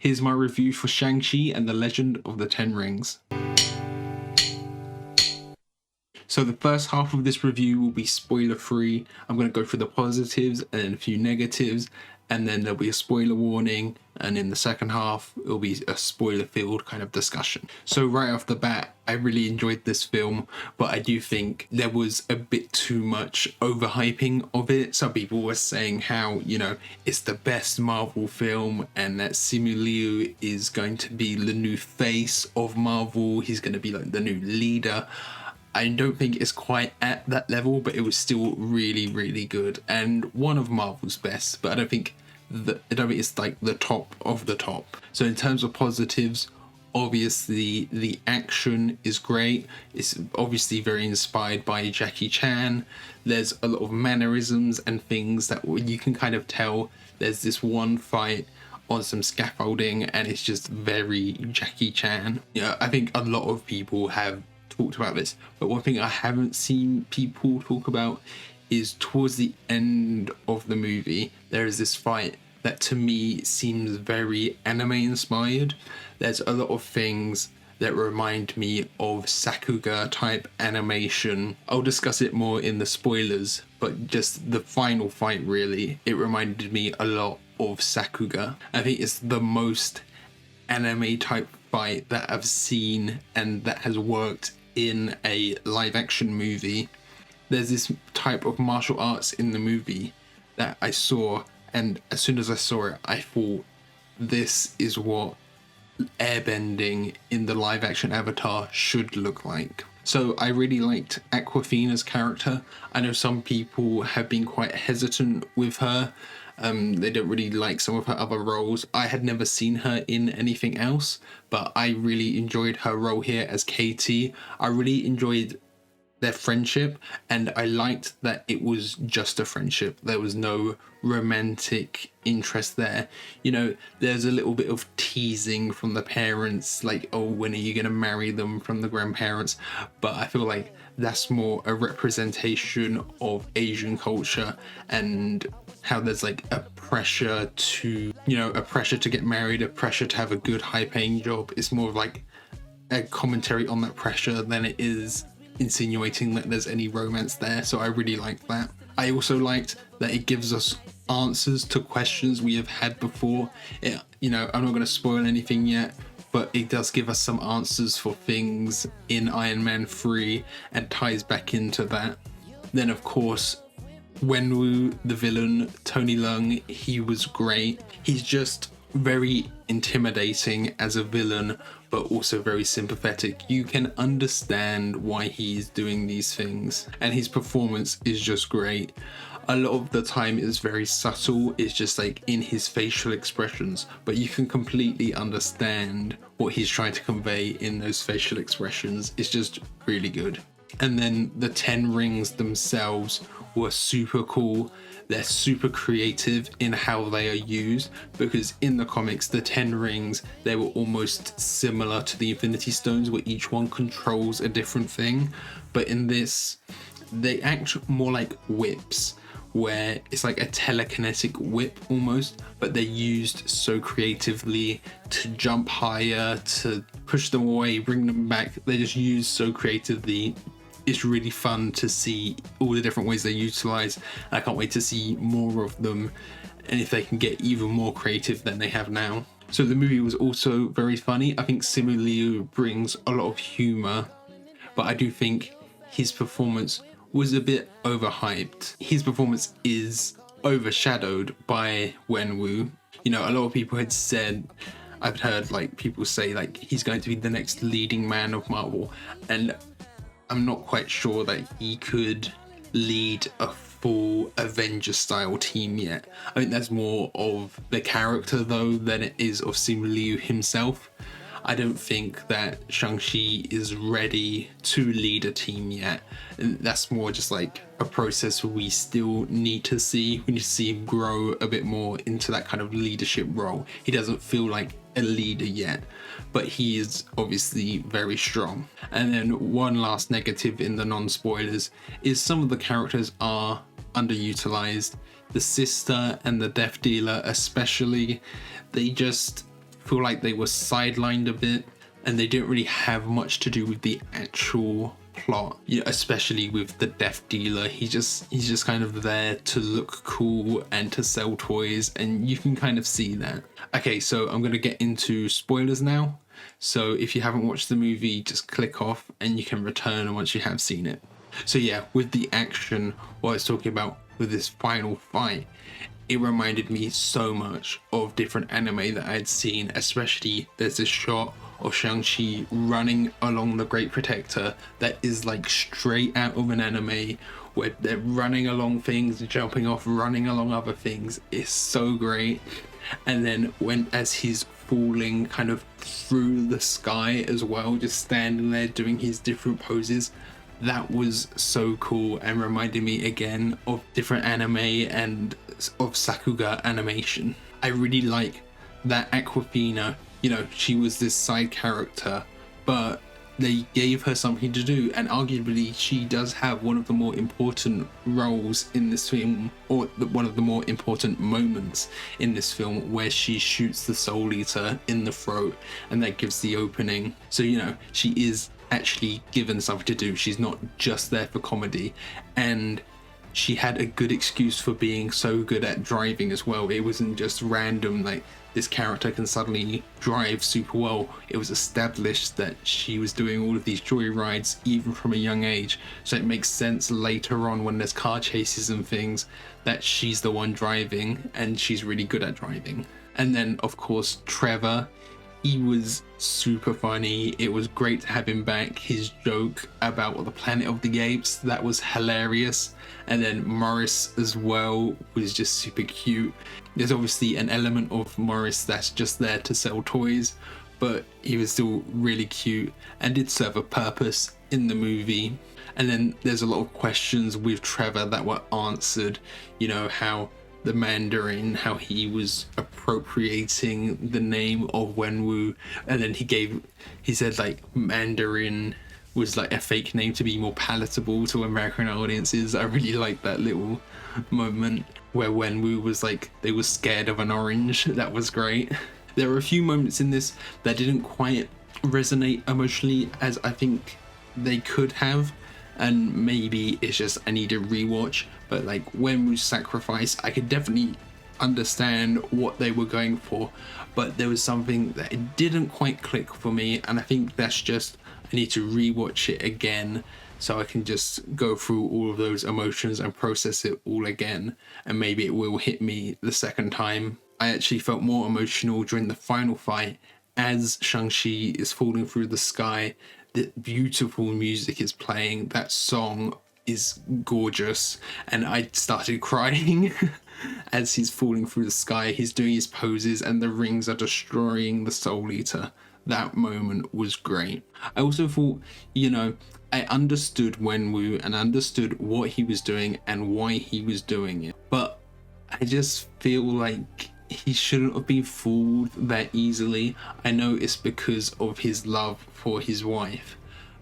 Here's my review for Shang Chi and the Legend of the Ten Rings. So the first half of this review will be spoiler free. I'm going to go through the positives and a few negatives, and then there'll be a spoiler warning, and in the second half it'll be a spoiler filled kind of discussion. So right off the bat, I really enjoyed this film, but I do think there was a bit too much overhyping of it. Some people were saying how, you know, it's the best Marvel film and that Simu Liu is going to be the new face of Marvel. He's going to be like the new leader. I don't think it's quite at that level, but it was still really, really good and one of Marvel's best. But I don't think it's like the top of the top. So in terms of positives, obviously the action is great. It's obviously very inspired by Jackie Chan. There's a lot of mannerisms and things that you can kind of tell. There's this one fight on some scaffolding and it's just very Jackie Chan. Yeah, I think a lot of people have talked about this, but one thing I haven't seen people talk about is towards the end of the movie there is this fight that to me seems very anime inspired. There's a lot of things that remind me of Sakuga type animation. I'll discuss it more in the spoilers, but just the final fight, really, it reminded me a lot of Sakuga. I think it's the most anime type fight that I've seen and that has worked in a live action movie. There's this type of martial arts in the movie that I saw, and as soon as I saw it I thought this is what airbending in the live action Avatar should look like. So I really liked Awkwafina's character. I know some people have been quite hesitant with her. They don't really like some of her other roles. I had never seen her in anything else, but I really enjoyed her role here as Katie. I really enjoyed their friendship, and I liked that it was just a friendship. There was no romantic interest there. You know, there's a little bit of teasing from the parents, like, oh, when are you going to marry them, from the grandparents, but I feel like that's more a representation of Asian culture and how there's like a pressure to, you know, a pressure to get married, a pressure to have a good high paying job. It's more of like a commentary on that pressure than it is insinuating that there's any romance there. So I really liked that. I also liked that it gives us answers to questions we have had before. It, you know, I'm not going to spoil anything yet, but it does give us some answers for things in Iron Man 3 and ties back into that. Then of course, Wenwu, the villain, Tony Leung, he was great. He's just very intimidating as a villain, but also very sympathetic. You can understand why he's doing these things, and his performance is just great. A lot of the time it's very subtle, it's just like in his facial expressions, but you can completely understand what he's trying to convey in those facial expressions. It's just really good. And then the 10 rings themselves were super cool. They're super creative in how they are used, because in the comics the 10 rings, they were almost similar to the Infinity Stones where each one controls a different thing, but in this they act more like whips, where it's like a telekinetic whip almost, but they're used so creatively to jump higher, to push them away, bring them back. They're just used so creatively. It's really fun to see all the different ways they utilize. I can't wait to see more of them, and if they can get even more creative than they have now. So the movie was also very funny. I think Simu Liu brings a lot of humor, but I do think his performance was a bit overhyped. His performance is overshadowed by Wenwu. You know, a lot of people had said, I've heard like people say like he's going to be the next leading man of Marvel, and I'm not quite sure that he could lead a full Avengers style team yet. I think that's more of the character though than it is of Simu Liu himself. I don't think that Shang-Chi is ready to lead a team yet. And that's more just like a process we still need to see. We need to see him grow a bit more into that kind of leadership role. He doesn't feel like a leader yet, but he is obviously very strong. And then one last negative in the non-spoilers is some of the characters are underutilized. The sister and the death dealer especially, they just feel like they were sidelined a bit, and they didn't really have much to do with the actual plot, you know, especially with the death dealer. He's just kind of there to look cool and to sell toys, and you can kind of see that. Okay, so I'm going to get into spoilers now. So if you haven't watched the movie, just click off and you can return once you have seen it. So yeah, with the action, what I was talking about with this final fight, it reminded me so much of different anime that I had seen, especially there's this shot of Shang Chi running along the Great Protector that is like straight out of an anime, where they're running along things, jumping off, running along other things. It's so great. And then as he's falling kind of through the sky as well, just standing there doing his different poses, that was so cool and reminded me again of different anime and of Sakuga animation. I really like that Aquafina, you know, she was this side character, but they gave her something to do, and arguably she does have one of the more important roles in this film, or one of the more important moments in this film, where she shoots the Soul Eater in the throat, and that gives the opening. So, you know, she is actually given something to do. She's not just there for comedy, and she had a good excuse for being so good at driving as well. It wasn't just random, like this character can suddenly drive super well. It was established that she was doing all of these joy rides even from a young age, so it makes sense later on when there's car chases and things that she's the one driving, and she's really good at driving. And then of course Trevor, he was super funny. It was great to have him back. His joke about the Planet of the Apes, that was hilarious. And then Morris as well was just super cute. There's obviously an element of Morris that's just there to sell toys, but he was still really cute and did serve a purpose in the movie. And then there's a lot of questions with Trevor that were answered, you know, how the Mandarin, how he was appropriating the name of Wenwu, and then he said like Mandarin was like a fake name to be more palatable to American audiences. I really like that little moment where Wenwu was like, they were scared of an orange. That was great. There were a few moments in this that didn't quite resonate emotionally as I think they could have, and maybe it's just I need a rewatch. But like Wenwu's sacrifice, I could definitely understand what they were going for, but there was something that it didn't quite click for me, and I think that's just I need to rewatch it again so I can just go through all of those emotions and process it all again, and maybe it will hit me the second time. I actually felt more emotional during the final fight as Shang-Chi is falling through the sky. The beautiful music is playing. That song is gorgeous, and I started crying as he's falling through the sky. He's doing his poses and the rings are destroying the Soul Eater. That moment was great. I also thought, you know, I understood Wenwu and understood what he was doing and why he was doing it, but I just feel like he shouldn't have been fooled that easily. I know it's because of his love for his wife,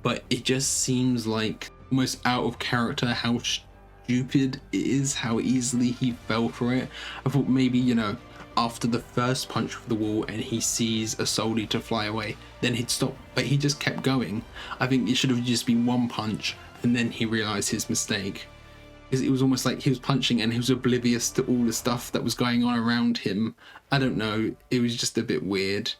but it just seems like almost out of character how stupid it is, how easily he fell for it. I thought maybe, you know, after the first punch of the wall and he sees a Soul Eater fly away, then he'd stop, but he just kept going. I think it should have just been one punch and then he realized his mistake. Because it was almost like he was punching and he was oblivious to all the stuff that was going on around him. I don't know, it was just a bit weird.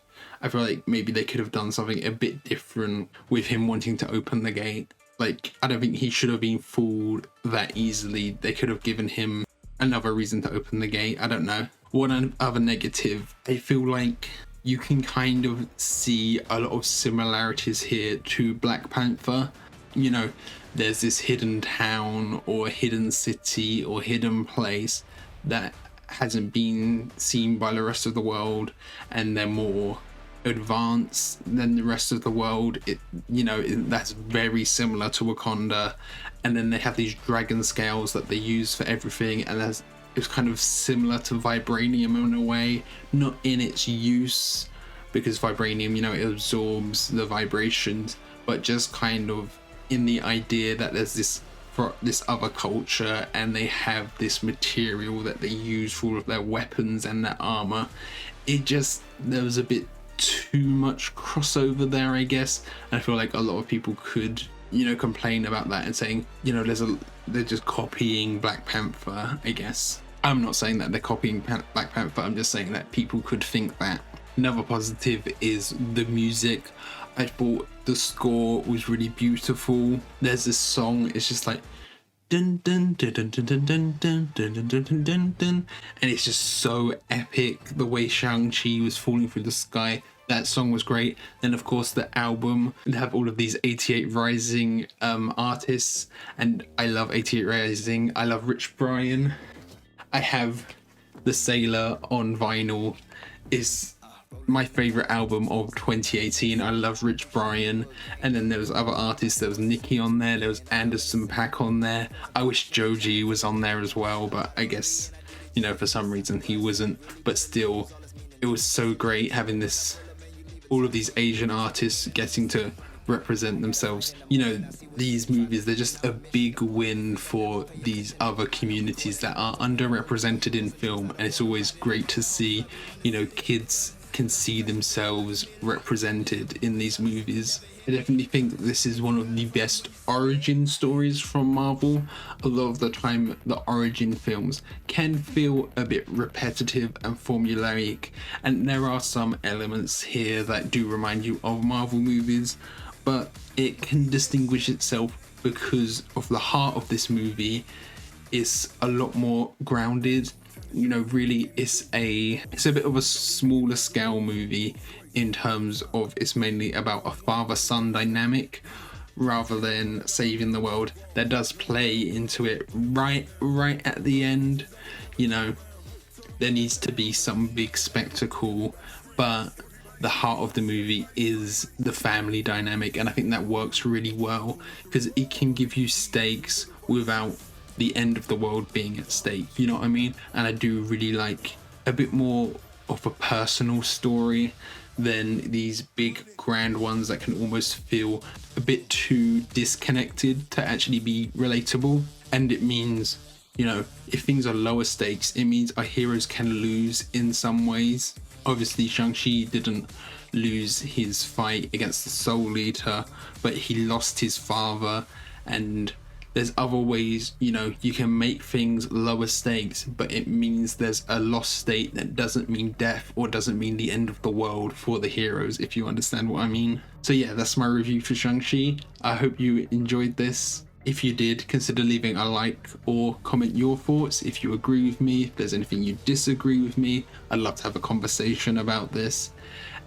I feel like maybe they could have done something a bit different with him wanting to open the gate. Like, I don't think he should have been fooled that easily. They could have given him another reason to open the gate. I don't know. One other negative, I feel like you can kind of see a lot of similarities here to Black Panther. You know, there's this hidden town or hidden city or hidden place that hasn't been seen by the rest of the world, and they're more advanced than the rest of the world. That's very similar to Wakanda. And then they have these dragon scales that they use for everything, and it's kind of similar to vibranium in a way, not in its use, because vibranium, it absorbs the vibrations, but just kind of in the idea that there's this other culture and they have this material that they use for all of their weapons and their armor. there was a bit too much crossover there, I guess. And I feel like a lot of people could, complain about that and saying, they're just copying Black Panther, I guess. I'm not saying that they're copying Black Panther, I'm just saying that people could think that. Another positive is the music. I thought the score was really beautiful. There's this song, it's just like dun dun dun dun dun dun dun dun dun dun dun dun dun, and it's just so epic. The way Shang Chi was falling through the sky, that song was great. Then of course the album, they have all of these 88 Rising artists, and I love 88 Rising. I love Rich Brian. I have The Sailor on vinyl. Is my favorite album of 2018. I love Rich Brian. And then there was other artists. There was Nicki on there, there was Anderson .Paak on there. I wish Joji was on there as well, but I guess, for some reason he wasn't. But still, it was so great having all of these Asian artists getting to represent themselves. These movies, they're just a big win for these other communities that are underrepresented in film, and it's always great to see, kids can see themselves represented in these movies. I definitely think that this is one of the best origin stories from Marvel. A lot of the time, the origin films can feel a bit repetitive and formulaic, and there are some elements here that do remind you of Marvel movies, but it can distinguish itself because of the heart of this movie is a lot more grounded. Really, it's a bit of a smaller scale movie in terms of it's mainly about a father-son dynamic rather than saving the world. That does play into it right at the end. There needs to be some big spectacle, but the heart of the movie is the family dynamic, and I think that works really well because it can give you stakes without the end of the world being at stake, you know what I mean? And I do really like a bit more of a personal story than these big grand ones that can almost feel a bit too disconnected to actually be relatable. And it means, if things are lower stakes, it means our heroes can lose in some ways. Obviously Shang-Chi didn't lose his fight against the Soul Eater, but he lost his father, and there's other ways, you can make things lower stakes, but it means there's a lost state that doesn't mean death or doesn't mean the end of the world for the heroes, if you understand what I mean. So yeah, that's my review for Shang-Chi. I hope you enjoyed this. If you did, consider leaving a like or comment your thoughts. If you agree with me, if there's anything you disagree with me, I'd love to have a conversation about this.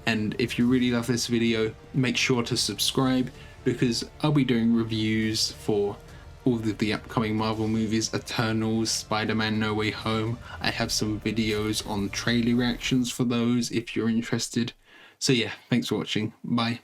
And if you really love this video, make sure to subscribe, because I'll be doing reviews for all of the upcoming Marvel movies, Eternals, Spider-Man No Way Home. I have some videos on trailer reactions for those if you're interested. So yeah, thanks for watching. Bye.